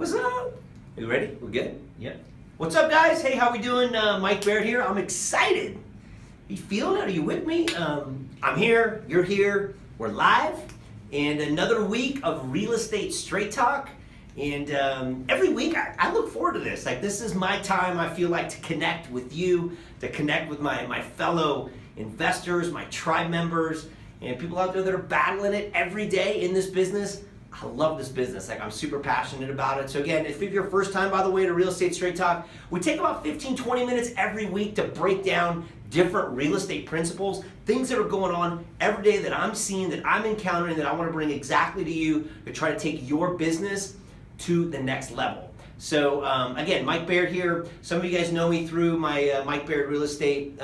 What's up? You ready? We're good? Yep. What's up, guys? Hey, how we doing? Mike Baird here. I'm excited. You feeling it? Are you with me? I'm here. You're here. We're live. And another week of Real Estate Straight Talk. And every week, I look forward to this. Like, this is my time, I feel like, to connect with you, to connect with my fellow investors, my tribe members, and people out there that are battling it every day in this business. I love this business. Like, I'm super passionate about it. So again, if it's your first time, by the way, to Real Estate Straight Talk, we take about 15, 20 minutes every week to break down different real estate principles, things that are going on every day that I'm seeing, that I'm encountering, that I want to bring exactly to you to try to take your business to the next level. So again, Mike Baird here. Some of you guys know me through my Mike Baird Real Estate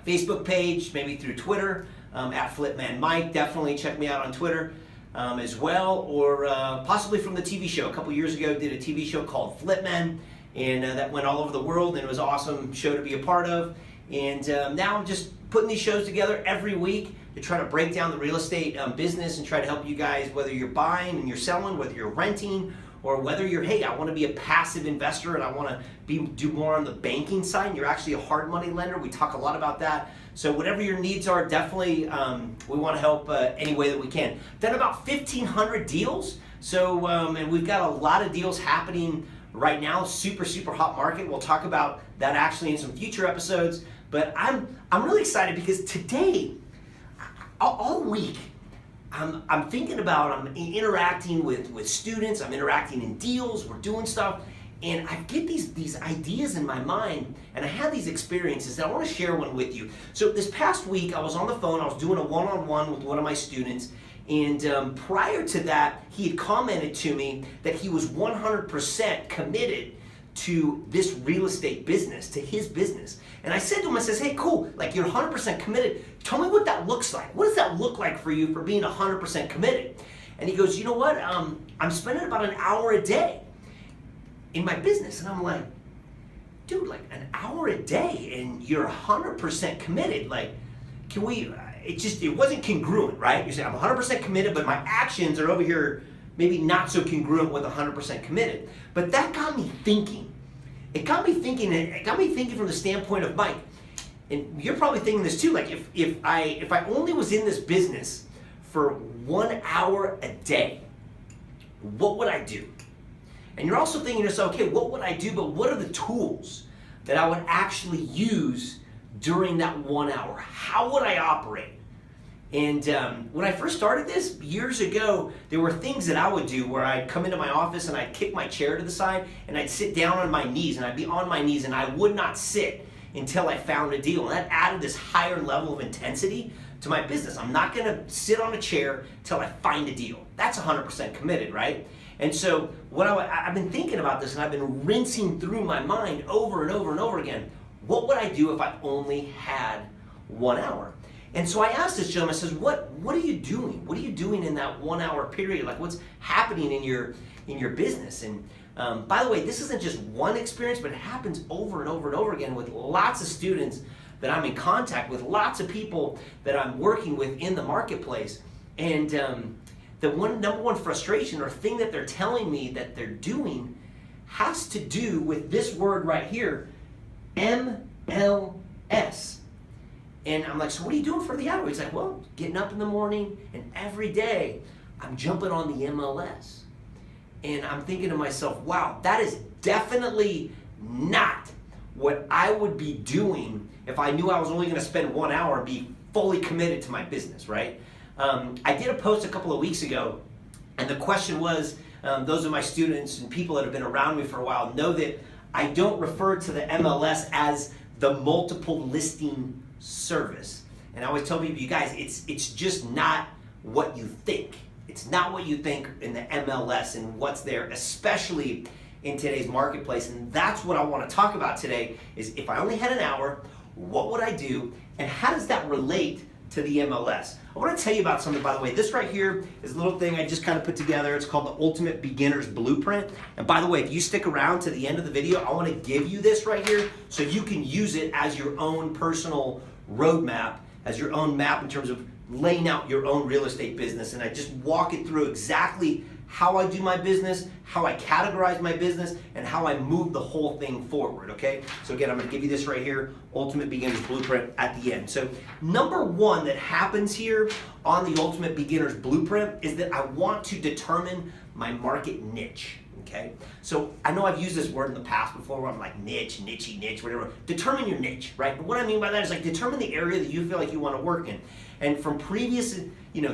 Facebook page, maybe through Twitter, at Flipman Mike. Definitely check me out on Twitter as well, or possibly from the TV show. A couple years ago, did a TV show called Flipman, and that went all over the world, and it was an awesome show to be a part of. And now I'm just putting these shows together every week to try to break down the real estate business and try to help you guys, whether you're buying and you're selling, whether you're renting, or whether you're, hey, I want to be a passive investor and I want to do more on the banking side, and you're actually a hard money lender. We talk a lot about that. So whatever your needs are, definitely we want to help any way that we can. Done about 1,500 deals. So, and we've got a lot of deals happening right now. Super, super hot market. We'll talk about that actually in some future episodes. But I'm really excited because today, all week, I'm thinking about, I'm interacting with students, I'm interacting in deals, we're doing stuff, and I get these ideas in my mind, and I have these experiences that I want to share one with you. So this past week, I was on the phone, I was doing a one-on-one with one of my students, and prior to that, he had commented to me that he was 100% committed to this real estate business, to his business. And I said to him, I says, hey, cool, like, you're 100% committed. Tell me what that looks like. What does that look like for you for being 100% committed? And he goes, you know what? I'm spending about an hour a day in my business. And I'm like, dude, like an hour a day and you're 100% committed. Like, can we, it wasn't congruent, right? You say, I'm 100% committed, but my actions are over here maybe not so congruent with 100% committed. But that got me thinking. It got me thinking from the standpoint of, Mike, and you're probably thinking this too, like if I only was in this business for 1 hour a day, what would I do? And you're also thinking to yourself, okay, what would I do, but what are the tools that I would actually use during that 1 hour? How would I operate? And when I first started this years ago, there were things that I would do where I'd come into my office and I'd kick my chair to the side and I'd sit down on my knees, and I'd be on my knees and I would not sit until I found a deal. And that added this higher level of intensity to my business. I'm not going to sit on a chair till I find a deal. That's 100% committed, right? And so what I've been thinking about this, and I've been rinsing through my mind over and over and over again. What would I do if I only had 1 hour? And so I asked this gentleman, I says, what are you doing? What are you doing in that 1 hour period? Like, what's happening in your business? And by the way, this isn't just one experience, but it happens over and over and over again with lots of students that I'm in contact with, lots of people that I'm working with in the marketplace. And the number one frustration or thing that they're telling me that they're doing has to do with this word right here, MLS. And I'm like, so what are you doing for the hour? He's like, well, getting up in the morning, and every day I'm jumping on the MLS. And I'm thinking to myself, wow, that is definitely not what I would be doing if I knew I was only going to spend 1 hour and be fully committed to my business, right? I did a post a couple of weeks ago, and the question was, those of my students and people that have been around me for a while know that I don't refer to the MLS as the multiple listing service. And I always tell people, you guys, it's just not what you think. It's not what you think in the MLS and what's there, especially in today's marketplace. And that's what I want to talk about today, is if I only had an hour, what would I do, and how does that relate to the MLS? I want to tell you about something, by the way. This right here is a little thing I just kind of put together. It's called the Ultimate Beginner's Blueprint. And by the way, if you stick around to the end of the video, I want to give you this right here so you can use it as your own personal roadmap, as your own map in terms of laying out your own real estate business. And I just walk it through exactly how I do my business, how I categorize my business, and how I move the whole thing forward, okay? So again, I'm gonna give you this right here, Ultimate Beginner's Blueprint at the end. So number one that happens here on the Ultimate Beginner's Blueprint is that I want to determine my market niche, okay? So I know I've used this word in the past before where I'm like niche, whatever. Determine your niche, right? And what I mean by that is like determine the area that you feel like you want to work in. And from previous,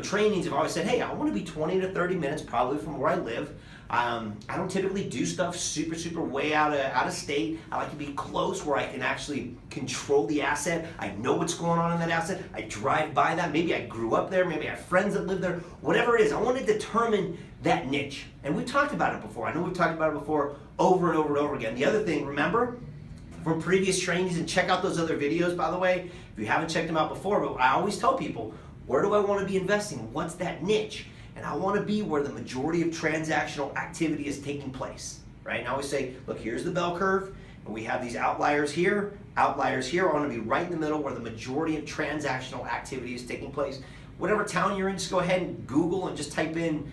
trainings, I've always said, hey, I want to be 20 to 30 minutes probably from where I live. I don't typically do stuff super way out of state. I like to be close where I can actually control the asset. I know what's going on in that asset. I drive by that. Maybe I grew up there. Maybe I have friends that live there. Whatever it is, I want to determine that niche. And we've talked about it before. I know we've talked about it before over and over again. The other thing, remember, from previous trainings, and check out those other videos, by the way, if you haven't checked them out before, but I always tell people, where do I want to be investing? What's that niche? And I want to be where the majority of transactional activity is taking place, right? And I always say, look, here's the bell curve, and we have these outliers here. I want to be right in the middle where the majority of transactional activity is taking place. Whatever town you're in, just go ahead and Google and just type in,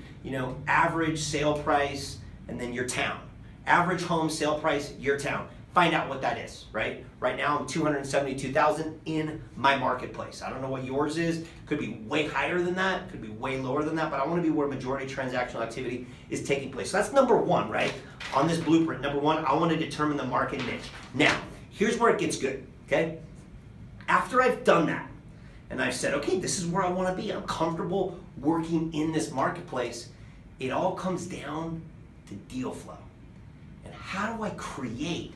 average sale price, and then your town. Average home sale price, your town. Find out what that is, right? Right now I'm 272,000 in my marketplace. I don't know what yours is. Could be way higher than that, could be way lower than that, but I want to be where majority transactional activity is taking place. So that's number one, right? On this blueprint, number one, I want to determine the market niche. Now, here's where it gets good, okay? After I've done that, and I've said, okay, this is where I want to be. I'm comfortable working in this marketplace. It all comes down to deal flow. And how do I create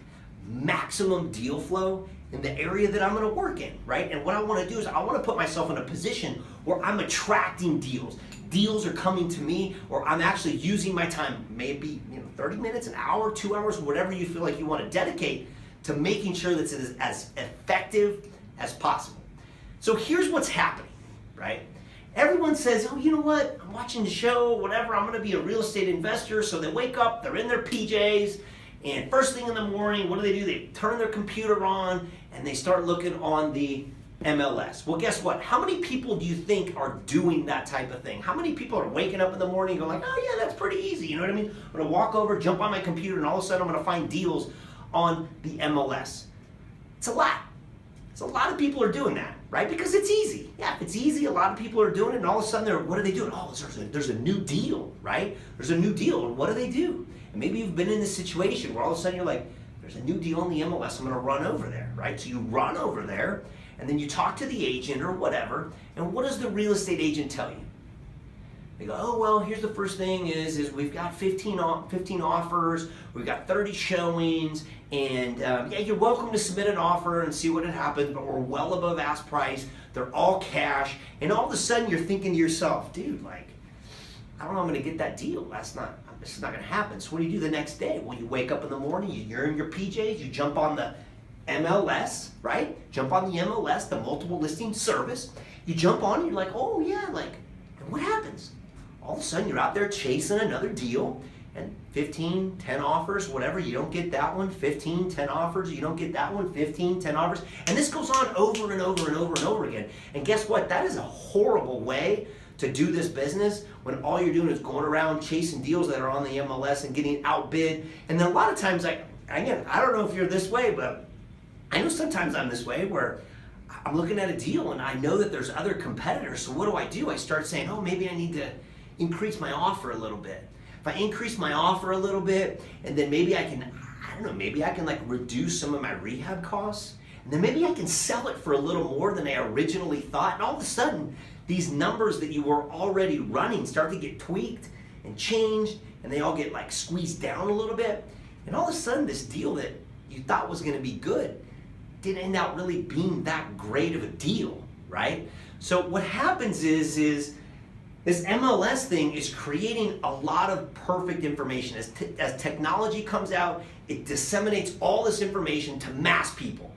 maximum deal flow in the area that I'm going to work in, right? And what I want to do is I want to put myself in a position where I'm attracting deals. Deals are coming to me, or I'm actually using my time, maybe 30 minutes, an hour, 2 hours, whatever you feel like you want to dedicate to making sure that it's as effective as possible. So here's what's happening, right? Everyone says, oh, you know what? I'm watching the show, whatever. I'm going to be a real estate investor. So they wake up, they're in their PJs, and first thing in the morning, what do? They turn their computer on and they start looking on the MLS. Well, guess what? How many people do you think are doing that type of thing? How many people are waking up in the morning and going like, oh yeah, that's pretty easy. You know what I mean? I'm going to walk over, jump on my computer, and all of a sudden I'm going to find deals on the MLS. It's a lot. So a lot of people are doing that, right? Because it's easy. Yeah, if it's easy, a lot of people are doing it, and all of a sudden what are they doing? Oh, there's a new deal, right? There's a new deal, and what do they do? And maybe you've been in this situation where all of a sudden you're like, there's a new deal on the MLS, I'm gonna run over there, right? So you run over there, and then you talk to the agent or whatever, and what does the real estate agent tell you? They go, oh, well, here's the first thing is we've got 15 offers, we've got 30 showings, and yeah, you're welcome to submit an offer and see what happens, but we're well above ask price, they're all cash, and all of a sudden you're thinking to yourself, dude, like, I don't know I'm gonna get that deal. This is not gonna happen. So what do you do the next day? Well, you wake up in the morning, you're in your PJs, you jump on the MLS, right? Jump on the MLS, the multiple listing service. You jump on and you're like, oh yeah, like, and what happens? All of a sudden you're out there chasing another deal, and 15, 10 offers, whatever, you don't get that one, 15, 10 offers, you don't get that one, 15, 10 offers, and this goes on over and over and over and over again. And guess what? That is a horrible way to do this business when all you're doing is going around chasing deals that are on the MLS and getting outbid. And then a lot of times, I don't know if you're this way, but I know sometimes I'm this way where I'm looking at a deal and I know that there's other competitors. So what do? I start saying, oh, maybe I need to increase my offer a little bit. If I increase my offer a little bit, and then maybe I can like reduce some of my rehab costs, and then maybe I can sell it for a little more than I originally thought, and all of a sudden, these numbers that you were already running start to get tweaked and changed, and they all get like squeezed down a little bit, and all of a sudden this deal that you thought was gonna be good didn't end up really being that great of a deal, right? So what happens is this MLS thing is creating a lot of perfect information. As technology comes out, it disseminates all this information to mass people.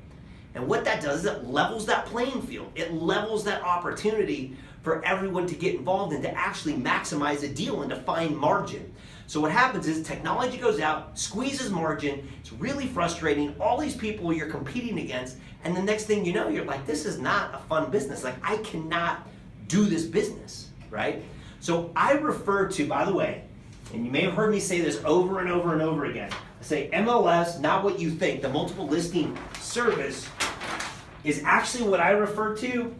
And what that does is it levels that playing field. It levels that opportunity for everyone to get involved and to actually maximize a deal and to find margin. So what happens is technology goes out, squeezes margin, it's really frustrating, all these people you're competing against, and the next thing you know, you're like, this is not a fun business. Like, I cannot do this business, right? So I refer to, by the way, and you may have heard me say this over and over and over again. I say MLS, not what you think. The multiple listing service is actually what I refer to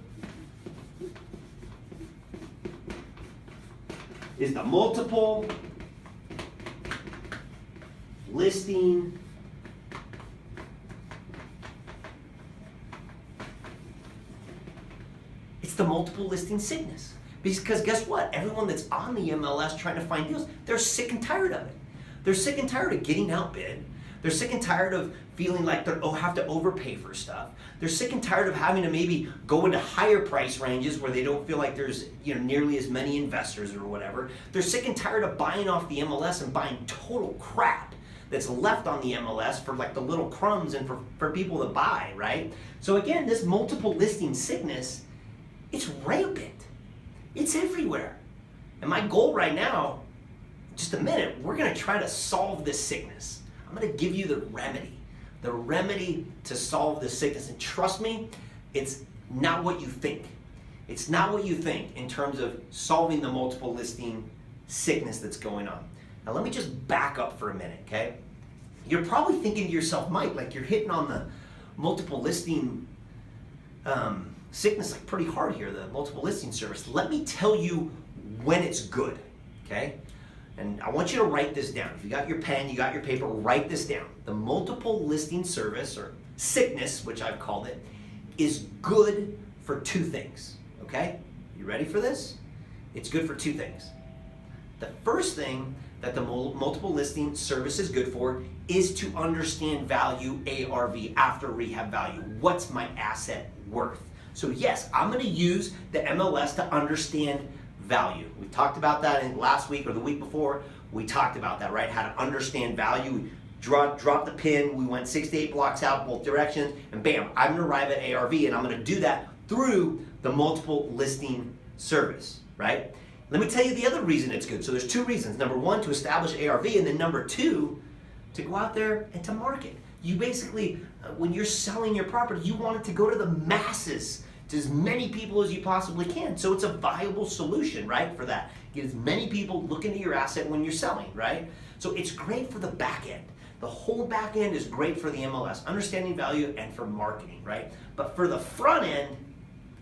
is the multiple listing It's the multiple listing sickness. Because guess what? Everyone that's on the MLS trying to find deals, they're sick and tired of it. They're sick and tired of getting outbid. They're sick and tired of feeling like they have to overpay for stuff. They're sick and tired of having to maybe go into higher price ranges where they don't feel like there's nearly as many investors or whatever. They're sick and tired of buying off the MLS and buying total crap that's left on the MLS for like the little crumbs and for people to buy, right? So again, this multiple listing sickness, it's rampant. It's everywhere. And my goal right now, just a minute, we're gonna try to solve this sickness. I'm gonna give you the remedy to solve this sickness. And trust me, it's not what you think. It's not what you think in terms of solving the multiple listing sickness that's going on. Now let me just back up for a minute, okay? You're probably thinking to yourself, Mike, like you're hitting on the multiple listing sickness like pretty hard here, the multiple listing service. Let me tell you when it's good, okay? And I want you to write this down. If you got your pen, you got your paper, write this down. The multiple listing service, or sickness, which I've called it, is good for two things, okay? You ready for this? It's good for two things. The first thing that the multiple listing service is good for is to understand value, ARV, after rehab value. What's my asset worth? So yes, I'm gonna use the MLS to understand value. We talked about that in last week or the week before. We talked about that, right? How to understand value. We dropped the pin, we went 6 to 8 blocks out both directions, and bam, I'm gonna arrive at ARV, and I'm gonna do that through the multiple listing service, right? Let me tell you the other reason it's good. So there's two reasons. Number one, to establish ARV, and then number two, to go out there and to market. You basically, when you're selling your property, you want it to go to the masses, to as many people as you possibly can. So it's a viable solution, right, for that. Get as many people looking at your asset when you're selling, right? So it's great for the back end. The whole back end is great for the MLS, understanding value and for marketing, right? But for the front end,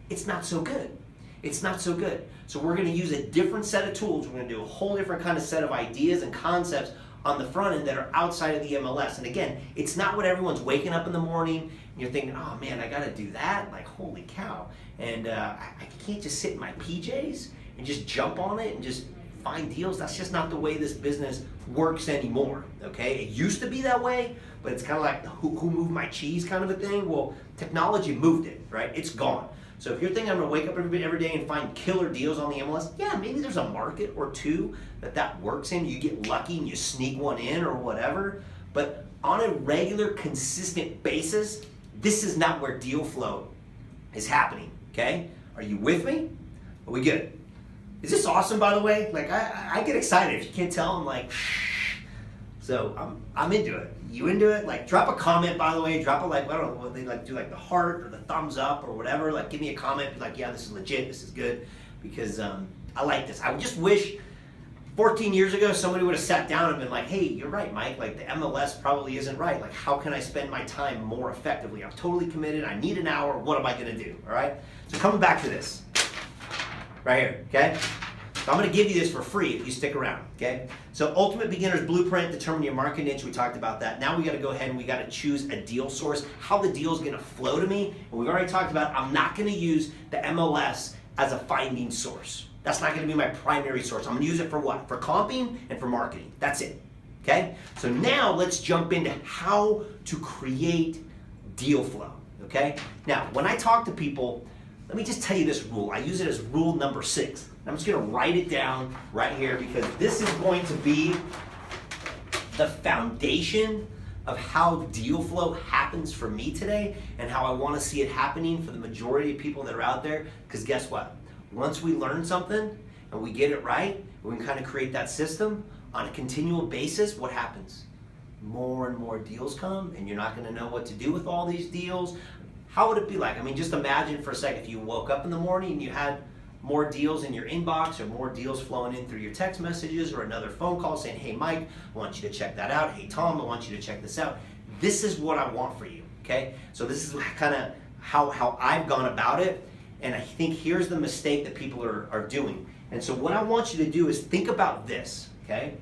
it's not so good. It's not so good. So we're gonna use a different set of tools. We're gonna do a whole different kind of set of ideas and concepts on the front end that are outside of the MLS. And again, it's not what everyone's waking up in the morning and you're thinking, oh man, I gotta do that, like holy cow. And I can't just sit in my PJs and just jump on it and just find deals. That's just not the way this business works anymore, okay? It used to be that way, but it's kind of like who moved my cheese kind of a thing. Well, technology moved it, right? It's gone. So if you're thinking I'm gonna wake up every day and find killer deals on the MLS, yeah, maybe there's a market or two that works in. You get lucky and you sneak one in or whatever. But on a regular, consistent basis, this is not where deal flow is happening, okay? Are you with me? Are we good? Is this awesome, by the way? Like, I get excited. If you can't tell, I'm like, so I'm into it. You into it? Like, drop a comment, by the way. Drop a like, I don't know what they like do, like the heart or the thumbs up or whatever. Like, give me a comment. Be like, yeah, this is legit. This is good. Because I like this. I just wish 14 years ago somebody would have sat down and been like, hey, you're right, Mike. Like, the MLS probably isn't right. Like, how can I spend my time more effectively? I'm totally committed. I need an hour. What am I going to do? All right? So coming back to this. Right here, okay? So I'm gonna give you this for free if you stick around, okay? So Ultimate Beginner's Blueprint, determine your market niche, we talked about that. Now we gotta go ahead and we gotta choose a deal source, how the deal's gonna flow to me. And we've already talked about, I'm not gonna use the MLS as a finding source. That's not gonna be my primary source. I'm gonna use it for what? For comping and for marketing, that's it, okay? So now let's jump into how to create deal flow, okay? Now, when I talk to people, let me just tell you this rule. I use it as rule number 6. I'm just gonna write it down right here because this is going to be the foundation of how deal flow happens for me today and how I wanna see it happening for the majority of people that are out there. Because guess what? Once we learn something and we get it right, we can kind of create that system on a continual basis, what happens? More and more deals come and you're not gonna know what to do with all these deals. How would it be like? I mean, just imagine for a second if you woke up in the morning and you had more deals in your inbox or more deals flowing in through your text messages or another phone call saying, hey Mike, I want you to check that out. Hey Tom, I want you to check this out. This is what I want for you, okay? So this is kind of how I've gone about it, and I think here's the mistake that people are doing. And so what I want you to do is think about this, okay?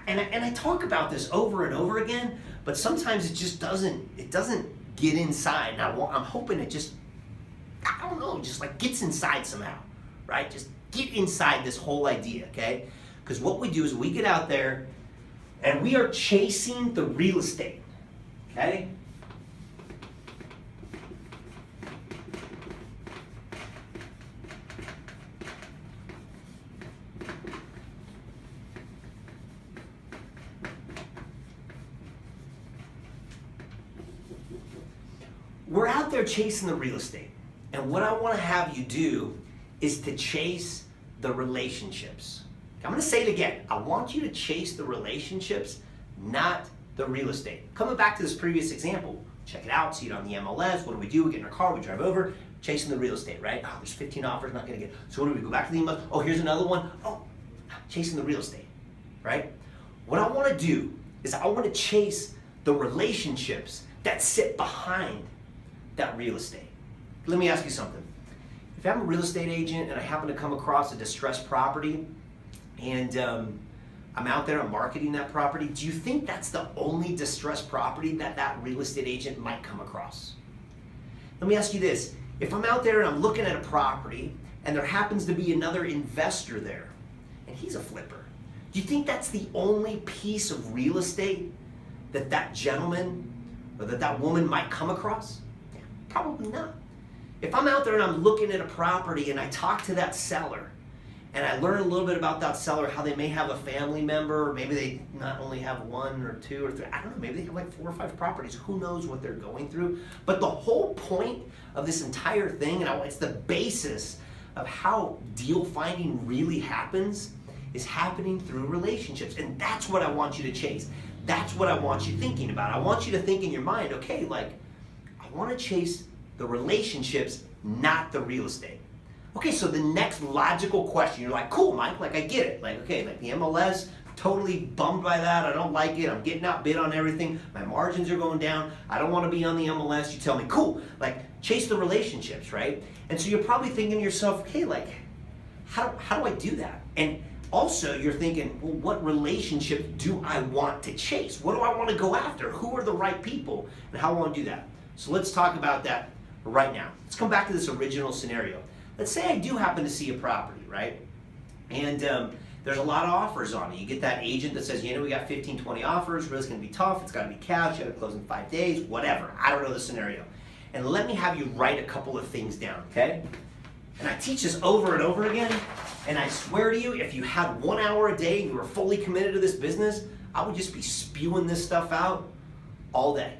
And I talk about this over and over again, but sometimes it just doesn't get inside. Now I'm hoping it just, I don't know, just like gets inside somehow, right? Just get inside this whole idea, okay? Because what we do is we get out there and we are chasing the real estate, okay? We're out there chasing the real estate. And what I want to have you do is to chase the relationships. I'm going to say it again. I want you to chase the relationships, not the real estate. Coming back to this previous example, check it out, see it on the MLS. What do? We get in our car, we drive over, chasing the real estate, right? Oh, there's 15 offers, not going to get. So what do? We go back to the email. Oh, here's another one. Oh, chasing the real estate, right? What I want to do is I want to chase the relationships that sit behind that real estate. Let me ask you something. If I'm a real estate agent and I happen to come across a distressed property and I'm out there, I'm marketing that property, do you think that's the only distressed property that real estate agent might come across? Let me ask you this. If I'm out there and I'm looking at a property and there happens to be another investor there and he's a flipper, do you think that's the only piece of real estate that gentleman or that woman might come across? Probably not. If I'm out there and I'm looking at a property and I talk to that seller and I learn a little bit about that seller, how they may have a family member, or maybe they not only have one or two or three, I don't know, maybe they have like 4 or 5 properties. Who knows what they're going through? But the whole point of this entire thing, and it's the basis of how deal finding really happens, is happening through relationships. And that's what I want you to chase. That's what I want you thinking about. I want you to think in your mind, okay, like, I want to chase the relationships, not the real estate. Okay, so the next logical question, you're like, cool, Mike, like I get it. Like, okay, like the MLS, totally bummed by that. I don't like it. I'm getting outbid on everything. My margins are going down. I don't want to be on the MLS. You tell me, cool, like chase the relationships, right? And so you're probably thinking to yourself, okay, like, how do I do that? And also you're thinking, well, what relationship do I want to chase? What do I want to go after? Who are the right people? And how do I want to do that? So let's talk about that right now. Let's come back to this original scenario. Let's say I do happen to see a property, right? And there's a lot of offers on it. You get that agent that says, you know, we got 15, 20 offers, really going to be tough, it's got to be cash, you got to close in 5 days, whatever. I don't know the scenario. And let me have you write a couple of things down, okay? And I teach this over and over again, and I swear to you, if you had 1 hour a day and you were fully committed to this business, I would just be spewing this stuff out all day.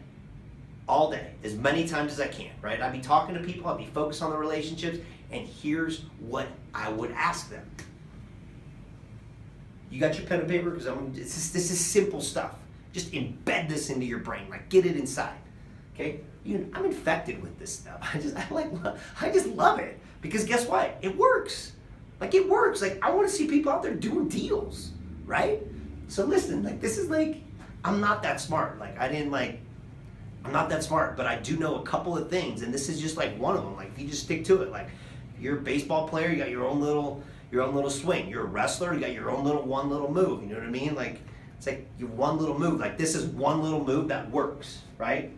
All day, as many times as I can, right? I'd be talking to people, I'd be focused on the relationships, and here's what I would ask them. You got your pen and paper? Because this is simple stuff. Just embed this into your brain, like get it inside, okay? I'm infected with this stuff. I just love it, because guess what? It works. Like it works. Like I want to see people out there doing deals, right? So listen, like this is like, I'm not that smart. Like I'm not that smart, but I do know a couple of things, and this is just like one of them. Like if you just stick to it, like you're a baseball player, you got your own little swing. You're a wrestler, you got your own one little move. You know what I mean? Like it's like your one little move. Like this is one little move that works, right?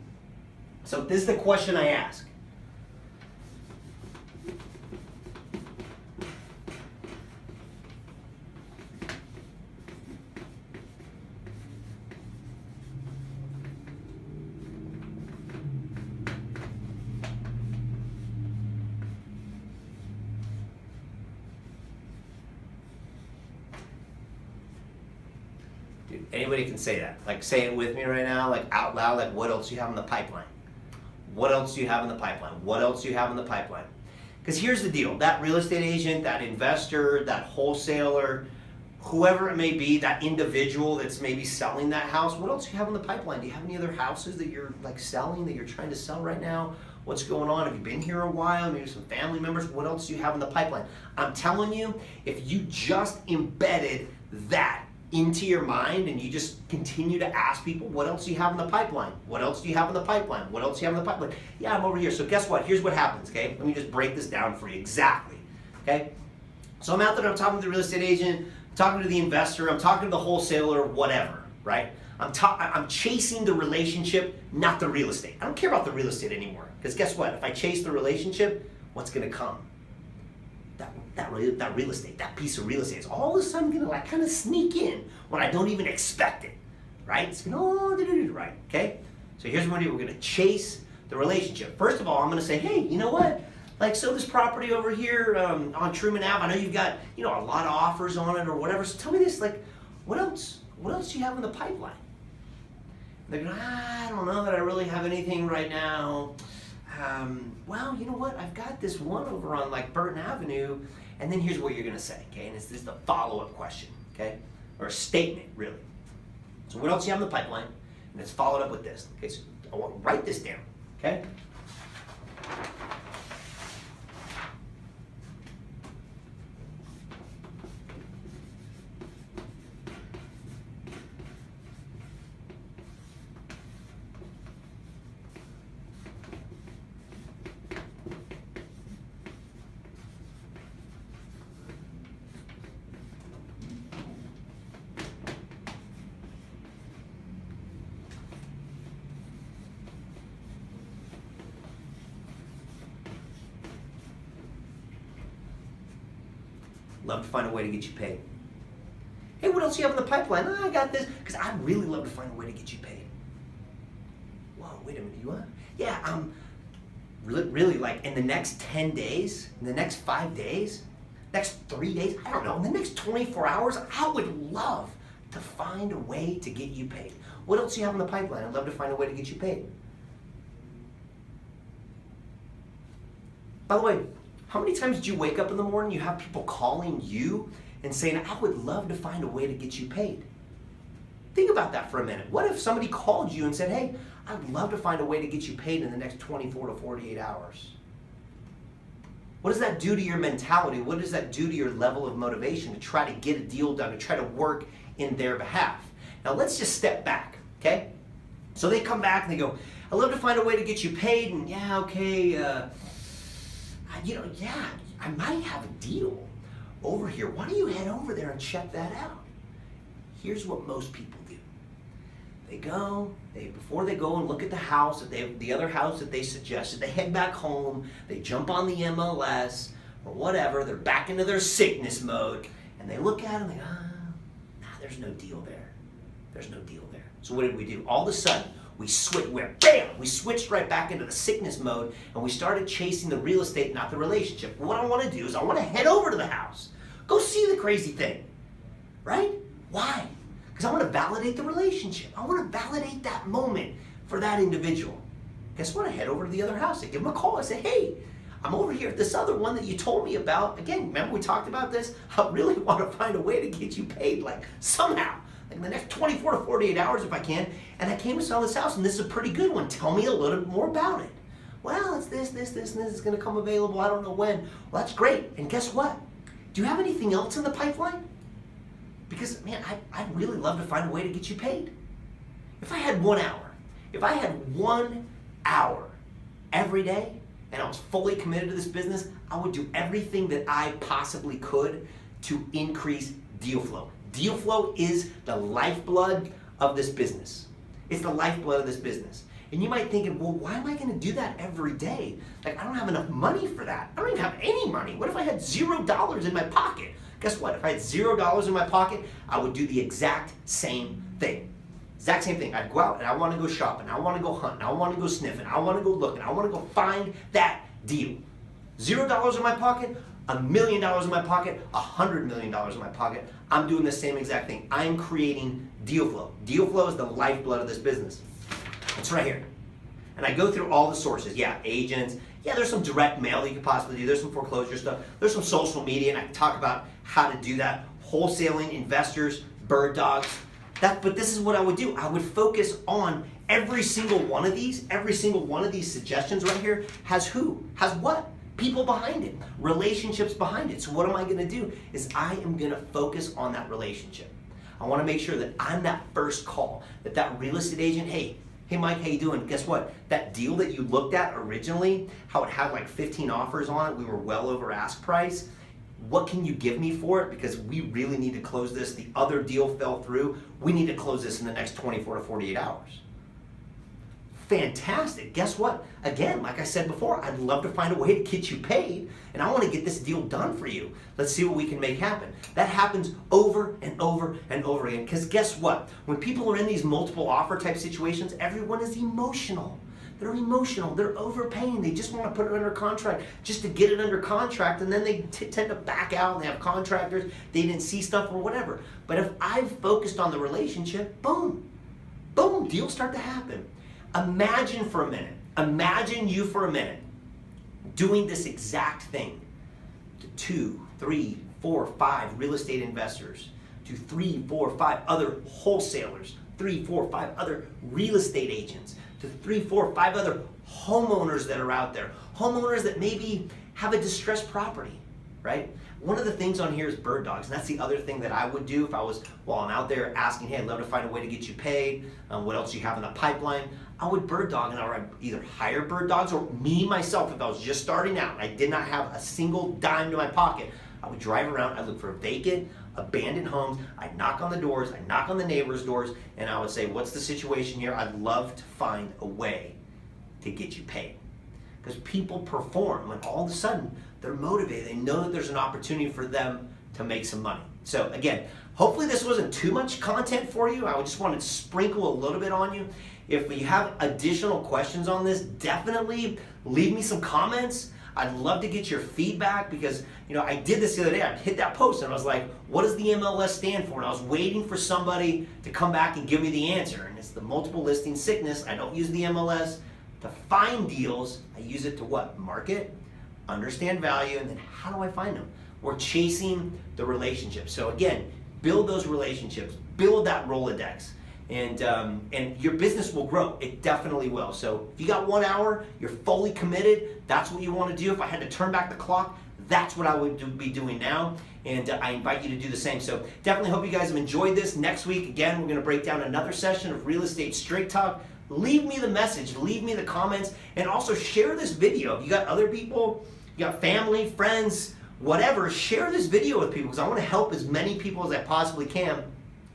So this is the question I ask. Anybody can say that. Like say it with me right now, like out loud, like what else do you have in the pipeline? What else do you have in the pipeline? What else do you have in the pipeline? Because here's the deal, that real estate agent, that investor, that wholesaler, whoever it may be, that individual that's maybe selling that house, what else do you have in the pipeline? Do you have any other houses that you're like selling, that you're trying to sell right now? What's going on? Have you been here a while? Maybe some family members. What else do you have in the pipeline? I'm telling you, if you just embedded that into your mind and you just continue to ask people, what else do you have in the pipeline? What else do you have in the pipeline? What else do you have in the pipeline? Yeah, I'm over here. So guess what? Here's what happens, okay? Let me just break this down for you exactly, okay? So I'm out there, I'm talking to the real estate agent, I'm talking to the investor, I'm talking to the wholesaler, whatever, right? I'm chasing the relationship, not the real estate. I don't care about the real estate anymore. Because guess what? If I chase the relationship, what's going to come? That real estate, that piece of real estate is all of a sudden going to like kind of sneak in when I don't even expect it, right? It's going to, right, okay? So here's what we're going to do. We're going to chase the relationship. First of all, I'm going to say, hey, you know what? Like, so this property over here on Truman Ave, I know you've got, a lot of offers on it or whatever. So tell me this, like, what else do you have in the pipeline? They're going, I don't know that I really have anything right now. Well, you know what? I've got this one over on like Baird Avenue, and then here's what you're going to say, okay? And it's just a follow-up question, okay? Or a statement, really. So what else do you have in the pipeline? And it's followed up with this. Okay, so I want to write this down, okay? Love to find a way to get you paid. Hey, what else do you have in the pipeline? Oh, I got this. Because I'd really love to find a way to get you paid. Whoa, wait a minute, you what? Yeah, really like in the next 10 days, in the next 5 days, next 3 days, I don't know, in the next 24 hours, I would love to find a way to get you paid. What else do you have in the pipeline? I'd love to find a way to get you paid. By the way, how many times did you wake up in the morning, you have people calling you and saying, I would love to find a way to get you paid? Think about that for a minute. What if somebody called you and said, hey, I'd love to find a way to get you paid in the next 24 to 48 hours? What does that do to your mentality? What does that do to your level of motivation to try to get a deal done, to try to work in their behalf? Now let's just step back, okay? So they come back and they go, I'd love to find a way to get you paid, and yeah, okay, yeah, I might have a deal over here. Why don't you head over there and check that out? Here's what most people do. Before they go and look at the house, the other house that they suggested, they head back home, they jump on the MLS or whatever, they're back into their sickness mode, and they look at it and they go, there's no deal there. There's no deal there. So what did we do? All of a sudden, we switched right back into the sickness mode, and we started chasing the real estate, not the relationship. What I want to do is I want to head over to the house. Go see the crazy thing, right? Why? Because I want to validate the relationship. I want to validate that moment for that individual. Guess what? I head over to the other house. I give them a call. I say, hey, I'm over here at this other one that you told me about. Again, remember we talked about this? I really want to find a way to get you paid, like somehow. Like in the next 24 to 48 hours if I can. And I came to sell this house, and this is a pretty good one. Tell me a little bit more about it. Well, it's this, and this is going to come available. I don't know when. Well, that's great. And guess what? Do you have anything else in the pipeline? Because, man, I'd really love to find a way to get you paid. If I had 1 hour, every day, and I was fully committed to this business, I would do everything that I possibly could to increase deal flow. Deal flow is the lifeblood of this business. It's the lifeblood of this business. And you might think, well, why am I going to do that every day? Like, I don't have enough money for that. I don't even have any money. What if I had $0 in my pocket? Guess what? If I had $0 in my pocket, I would do the exact same thing. Exact same thing. I'd go out and I want to go shopping. I want to go hunting. I want to go sniffing. I want to go looking. I want to go find that deal. $0 in my pocket, $1 million in my pocket, $100 million in my pocket. I'm doing the same exact thing. I'm creating deal flow. Deal flow is the lifeblood of this business. It's right here. And I go through all the sources. Yeah, agents. Yeah, there's some direct mail that you could possibly do. There's some foreclosure stuff. There's some social media, and I can talk about how to do that. Wholesaling, investors, bird dogs. But this is what I would do. I would focus on every single one of these suggestions right here has who? Has what? People behind it, relationships behind it. So what am I gonna do is I am gonna focus on that relationship. I wanna make sure that I'm that first call, that real estate agent, hey Mike, how you doing? Guess what? That deal that you looked at originally, how it had like 15 offers on it, we were well over ask price. What can you give me for it? Because we really need to close this. The other deal fell through. We need to close this in the next 24 to 48 hours. Fantastic. Guess what? Again, like I said before, I'd love to find a way to get you paid, and I want to get this deal done for you. Let's see what we can make happen. That happens over and over and over again, because guess what? When people are in these multiple offer type situations, everyone is emotional. They're emotional. They're overpaying. They just want to put it under contract just to get it under contract, and then they tend to back out, and they have contractors. They didn't see stuff or whatever. But if I've focused on the relationship, boom, boom, deals start to happen. Imagine you for a minute doing this exact thing to 2, 3, 4, 5 real estate investors, to 3, 4, 5 other wholesalers, 3, 4, 5 other real estate agents, to 3, 4, 5 other homeowners that are out there, homeowners that maybe have a distressed property, right? One of the things on here is bird dogs, and that's the other thing that I would do if I was, while I'm out there asking, hey, I'd love to find a way to get you paid, what else do you have in the pipeline? I would bird dog, and I would either hire bird dogs, or me, myself, if I was just starting out, and I did not have a single dime to my pocket, I would drive around, I'd look for vacant, abandoned homes, I'd knock on the doors, I'd knock on the neighbors' doors, and I would say, what's the situation here? I'd love to find a way to get you paid. Because people perform when all of a sudden they're motivated. They know that there's an opportunity for them to make some money. So again, hopefully this wasn't too much content for you. I just wanted to sprinkle a little bit on you. If you have additional questions on this, definitely leave me some comments. I'd love to get your feedback, because I did this the other day. I hit that post and I was like, what does the MLS stand for? And I was waiting for somebody to come back and give me the answer. And it's the multiple listing sickness. I don't use the MLS to find deals. I use it to what? Market, understand value, and then how do I find them? We're chasing the relationship. So again, build those relationships, build that Rolodex, and your business will grow. It definitely will. So if you got 1 hour, you're fully committed, that's what you want to do. If I had to turn back the clock, that's what I would be doing now, and I invite you to do the same. So definitely hope you guys have enjoyed this. Next week, again, we're going to break down another session of Real Estate Straight Talk. Leave me the message, leave me the comments, and also share this video. If you got other people, you got family, friends, whatever, share this video with people, because I want to help as many people as I possibly can.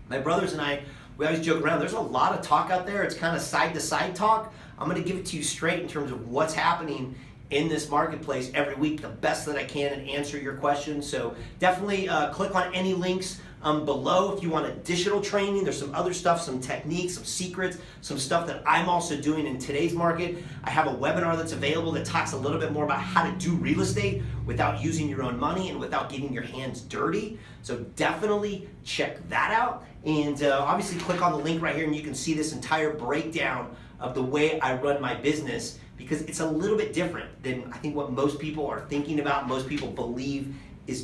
My brothers and I, we always joke around. There's a lot of talk out there. It's kind of side-to-side talk. I'm going to give it to you straight in terms of what's happening in this marketplace every week, the best that I can, and answer your questions. So definitely click on any links below if you want additional training. There's some other stuff, some techniques, some secrets, some stuff that I'm also doing in today's market. I have a webinar that's available that talks a little bit more about how to do real estate without using your own money and without getting your hands dirty. So definitely check that out. And obviously click on the link right here and you can see this entire breakdown of the way I run my business, because it's a little bit different than I think what most people are thinking about, most people believe is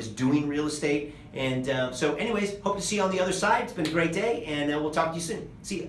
doing real estate. And so anyways, hope to see you on the other side. It's been a great day, and we'll talk to you soon. See ya.